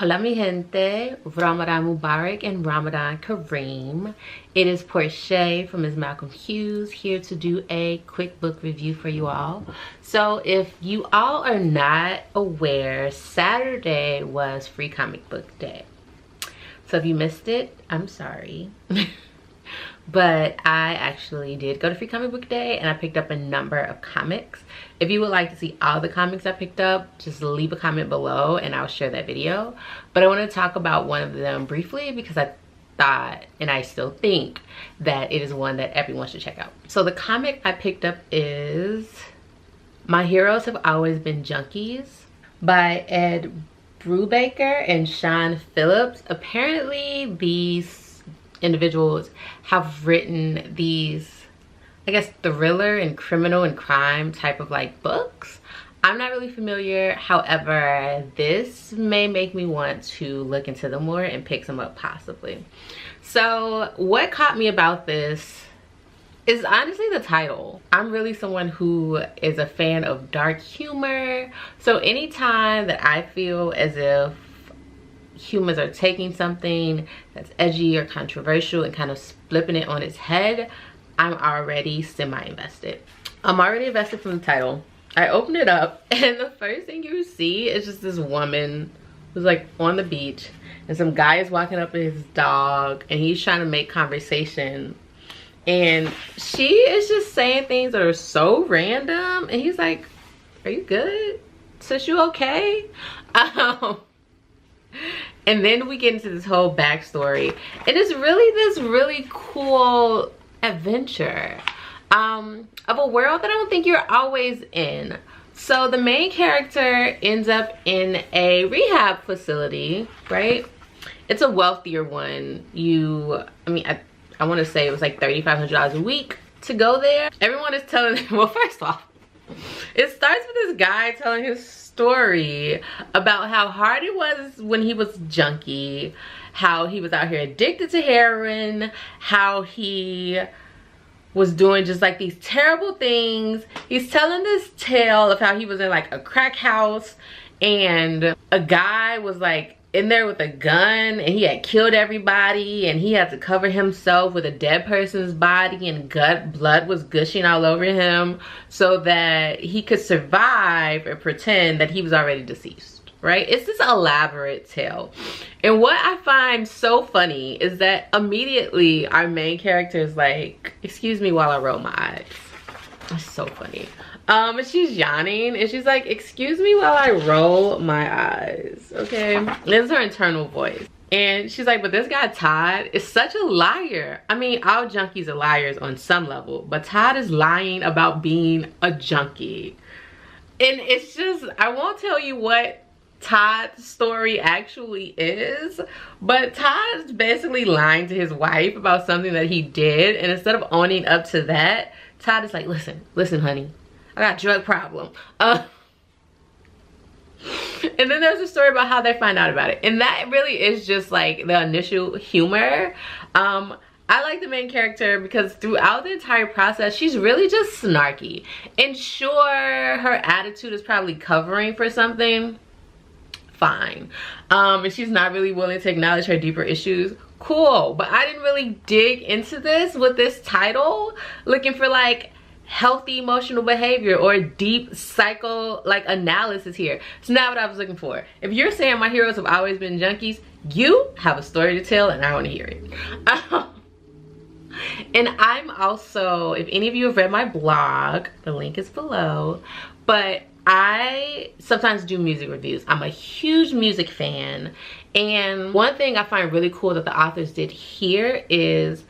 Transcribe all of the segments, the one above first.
Hola mi gente, Ramadan Mubarak and Ramadan Kareem. It is Portia from MsMalcolmHughes here to do a quick book review for you all. So if you all are not aware, Saturday was Free Comic Book Day. So if you missed it, I'm sorry. But I actually did go to Free Comic Book Day and I picked up a number of comics. If you would like to see all the comics I picked up, just leave a comment below and I'll share that video. But I want to talk about one of them briefly because I thought, and I still think, that it is one that everyone should check out. So the comic I picked up is My Heroes Have Always Been Junkies by Ed Brubaker and Sean Phillips. Apparently these individuals have written these, I guess, thriller and criminal and crime type of like books. I'm not really familiar. However, this may make me want to look into them more and pick some up possibly. So what caught me about this is honestly the title. I'm really someone who is a fan of dark humor. So anytime that I feel as if humans are taking something that's edgy or controversial and kind of flipping it on its head, I'm already semi-invested. I'm already invested from the title. I open it up and the first thing you see is just this woman who's like on the beach and some guy is walking up with his dog and he's trying to make conversation and she is just saying things that are so random and he's like, are you good? Sis, you okay? And then we get into this whole backstory and it's really this really cool adventure of a world that I don't think you're always in. So the main character ends up in a rehab facility, right? It's a wealthier one. I want to say it was like $3,500 a week to go there. Everyone is telling them, well, first off, it starts with this guy telling his story about how hard it was when he was junkie, how he was out here addicted to heroin, how he was doing just like these terrible things. He's telling this tale of how he was in like a crack house and a guy was like in there with a gun and he had killed everybody and he had to cover himself with a dead person's body and blood was gushing all over him so that he could survive or pretend that he was already deceased, right? It's this elaborate tale. And what I find so funny is that immediately our main character is like, excuse me while I roll my eyes. It's so funny. And she's yawning and she's like, excuse me while I roll my eyes, okay? This is her internal voice. And she's like, but this guy Todd is such a liar. I mean, all junkies are liars on some level, but Todd is lying about being a junkie. And it's just, I won't tell you what Todd's story actually is, but Todd's basically lying to his wife about something that he did, and instead of owning up to that, Todd is like, listen honey, I got a drug problem. And then there's a story about how they find out about it. And that really is just like the initial humor. I like the main character because throughout the entire process, she's really just snarky. And sure, her attitude is probably covering for something. Fine. And she's not really willing to acknowledge her deeper issues. Cool. But I didn't really dig into this with this title, looking for like healthy emotional behavior or deep psycho like analysis here. It's not what I was looking for. If you're saying my heroes have always been junkies, you have a story to tell and I want to hear it. And I'm also, if any of you have read my blog, the link is below, but I sometimes do music reviews. I'm a huge music fan, and one thing I find really cool that the authors did here is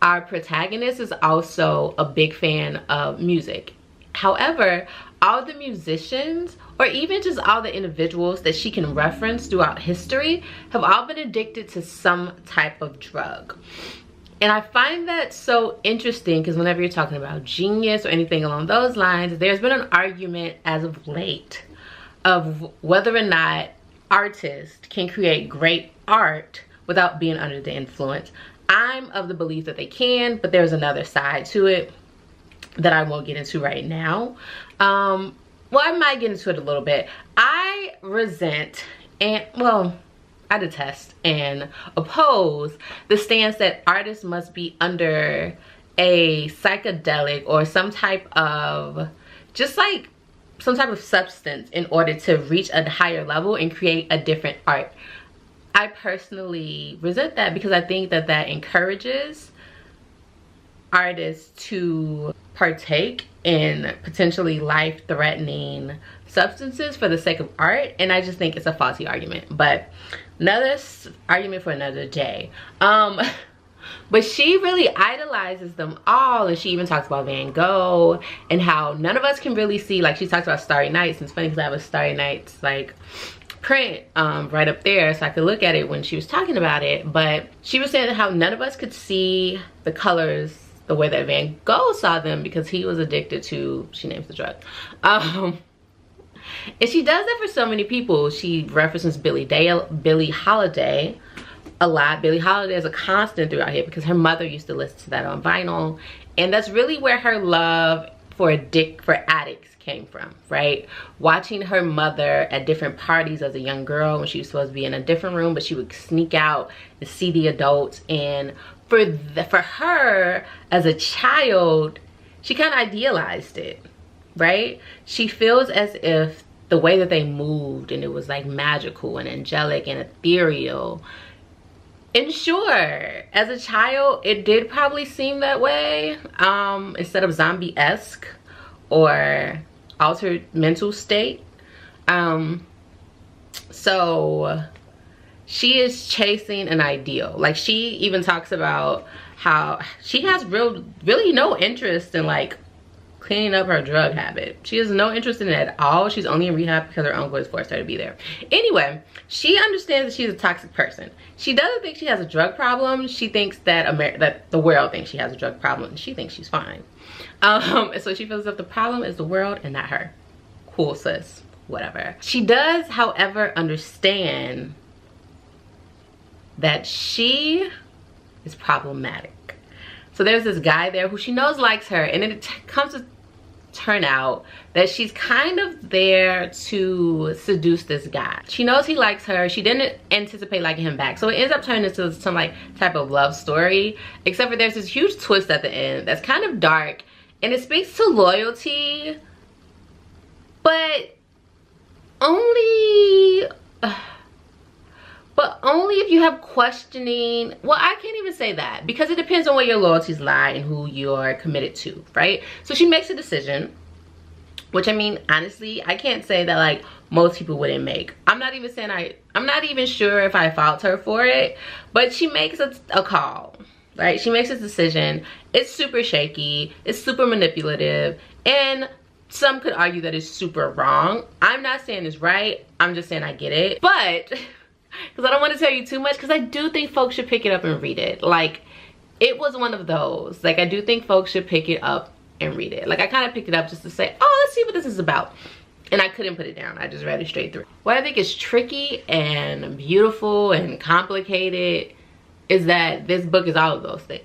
our protagonist is also a big fan of music. However, all the musicians or even just all the individuals that she can reference throughout history have all been addicted to some type of drug. And I find that so interesting because whenever you're talking about genius or anything along those lines, there's been an argument as of late of whether or not artists can create great art without being under the influence. I'm of the belief that they can, but there's another side to it that I won't get into right now. Well, I might get into it a little bit. I resent, and well, I detest and oppose the stance that artists must be under a psychedelic or some type of, just like some type of substance in order to reach a higher level and create a different art. I personally resent that because I think that that encourages artists to partake in potentially life-threatening substances for the sake of art, and I just think it's a faulty argument. But another argument for another day. But she really idolizes them all, and she even talks about Van Gogh and how none of us can really see, like she talks about Starry Nights, and it's funny because I have a Starry Nights like print right up there so I could look at it when she was talking about it. But she was saying how none of us could see the colors the way that Van Gogh saw them because he was addicted to, she names the drug. And she does that for so many people. She references Billie Holiday a lot. Billie Holiday is a constant throughout here because her mother used to listen to that on vinyl, and that's really where her love for addicts came from, right? Watching her mother at different parties as a young girl when she was supposed to be in a different room, but she would sneak out and see the adults. And for her as a child, she kind of idealized it, right? She feels as if the way that they moved, and it was like magical and angelic and ethereal. And sure, as a child, it did probably seem that way, instead of zombie-esque or altered mental state. So she is chasing an ideal. Like, she even talks about how she has really no interest in like cleaning up her drug habit. She has no interest in it at all. She's only in rehab because her uncle has forced her to be there. Anyway, she understands that she's a toxic person. She doesn't think she has a drug problem. She thinks that that the world thinks she has a drug problem, and she thinks she's fine. So she feels as if the problem is the world and not her. Cool, sis. Whatever. She does, however, understand that she is problematic. So there's this guy there who she knows likes her, and then it comes to turn out that she's kind of there to seduce this guy. She knows he likes her. She didn't anticipate liking him back. So it ends up turning into some like type of love story, except for there's this huge twist at the end that's kind of dark, and it speaks to loyalty, but only if you have questioning. Well, I can't even say that because it depends on where your loyalties lie and who you're committed to, right? So she makes a decision, which, I mean, honestly, I can't say that like most people wouldn't make. I'm not even saying I'm not even sure if I fault her for it, but she makes a call, right? She makes a decision. It's super shaky, it's super manipulative, and some could argue that it's super wrong. I'm not saying it's right, I'm just saying I get it. But because I don't want to tell you too much, because I do think folks should pick it up and read it. Like, it was one of those, like, I do think folks should pick it up and read it. Like, I kind of picked it up just to say, oh, let's see what this is about, and I couldn't put it down. I just read it straight through. What I think is tricky and beautiful and complicated is that this book is all of those things.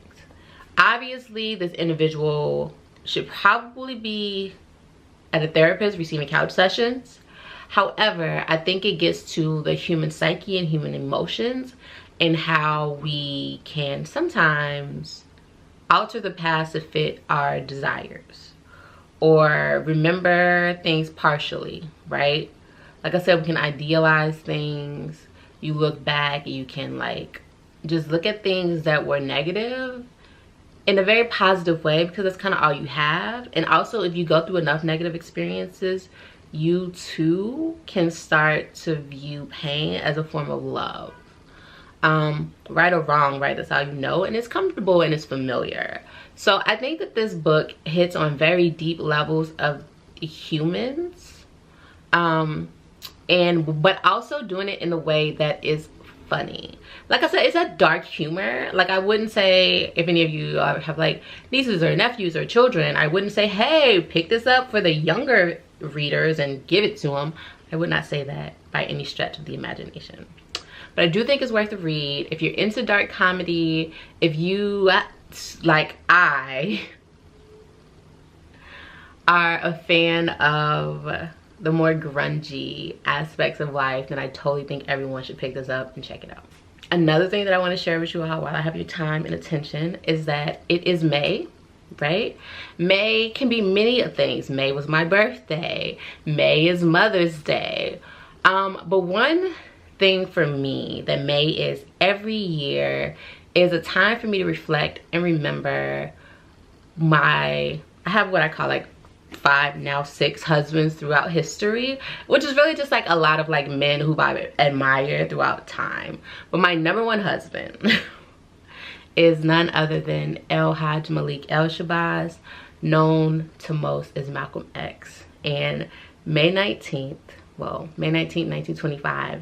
Obviously, this individual should probably be at a therapist receiving couch sessions. However, I think it gets to the human psyche and human emotions and how we can sometimes alter the past to fit our desires or remember things partially, right? Like I said, we can idealize things. You look back and you can like just look at things that were negative in a very positive way because that's kind of all you have. And also, if you go through enough negative experiences, you too can start to view pain as a form of love. Right or wrong, right? That's how you know, and it's comfortable and it's familiar. So I think that this book hits on very deep levels of humans, but also doing it in a way that is funny. Like I said, it's a dark humor. Like, I wouldn't say, if any of you have like nieces or nephews or children, I wouldn't say, hey, pick this up for the younger readers and give it to them. I would not say that by any stretch of the imagination. But I do think it's worth a read. If you're into dark comedy, if you, like I, are a fan of the more grungy aspects of life, then I totally think everyone should pick this up and check it out. Another thing that I want to share with you all while I have your time and attention is that it is May, right? May can be many things. May was my birthday. May is Mother's Day. But one thing for me that May is every year is a time for me to reflect and remember I have what I call like 5, now 6 husbands throughout history, which is really just like a lot of like men who I admire throughout time. But my #1 husband is none other than El Hajj Malik El Shabazz, known to most as Malcolm X. And May 19th, 1925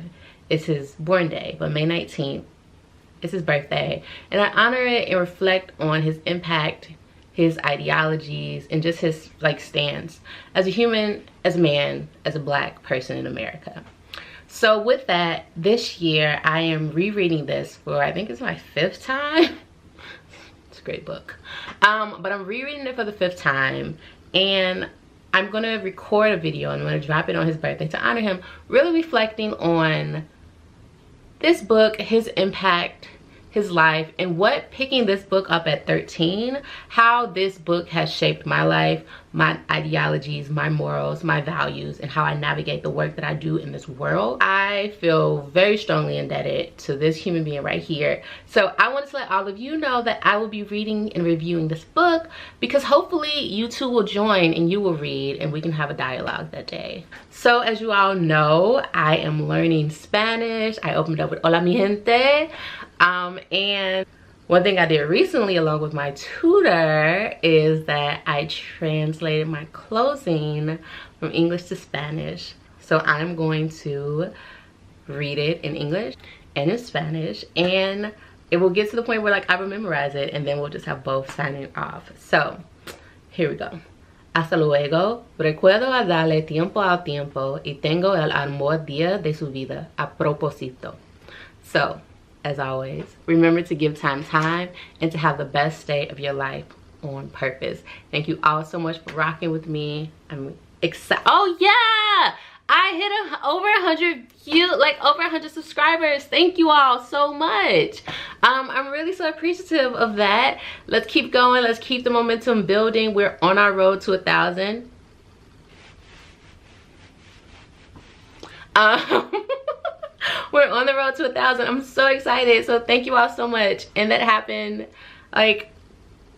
is his born day, but May 19th is his birthday. And I honor it and reflect on his impact, his ideologies, and just his like stance as a human, as a man, as a Black person in America. So with that, this year I am rereading this for, I think it's my 5th time. It's a great book. But I'm rereading it for the 5th time, and I'm gonna record a video and I'm gonna drop it on his birthday to honor him, really reflecting on this book, his impact, his life, and what picking this book up at 13, how this book has shaped my life, my ideologies, my morals, my values, and how I navigate the work that I do in this world. I feel very strongly indebted to this human being right here. So I wanted to let all of you know that I will be reading and reviewing this book, because hopefully you too will join and you will read and we can have a dialogue that day. So as you all know, I am learning Spanish. I opened up with Hola mi gente. And one thing I did recently along with my tutor is that I translated my closing from English to Spanish. So I'm going to read it in English and in Spanish, and it will get to the point where like I will memorize it, and then we'll just have both signing off. So here we go. Hasta luego. Recuerdo a darle tiempo al tiempo y tengo el amor día de su vida a propósito. So, as always, remember to give time and to have the best day of your life on purpose. Thank you all so much for rocking with me. I'm excited. Oh yeah, I hit over 100 views, like over 100 subscribers. Thank you all so much. I'm really so appreciative of that. Let's keep going. Let's keep the momentum building. We're on our road to 1,000. We're on the road to 1,000. I'm so excited. So thank you all so much. And that happened like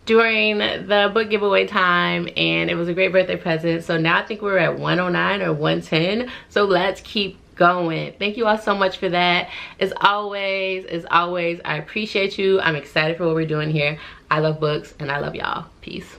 during the book giveaway time, and it was a great birthday present. So now I think we're at 109 or 110. So let's keep going. Thank you all so much for that. As always, I appreciate you. I'm excited for what we're doing here. I love books and I love y'all. Peace.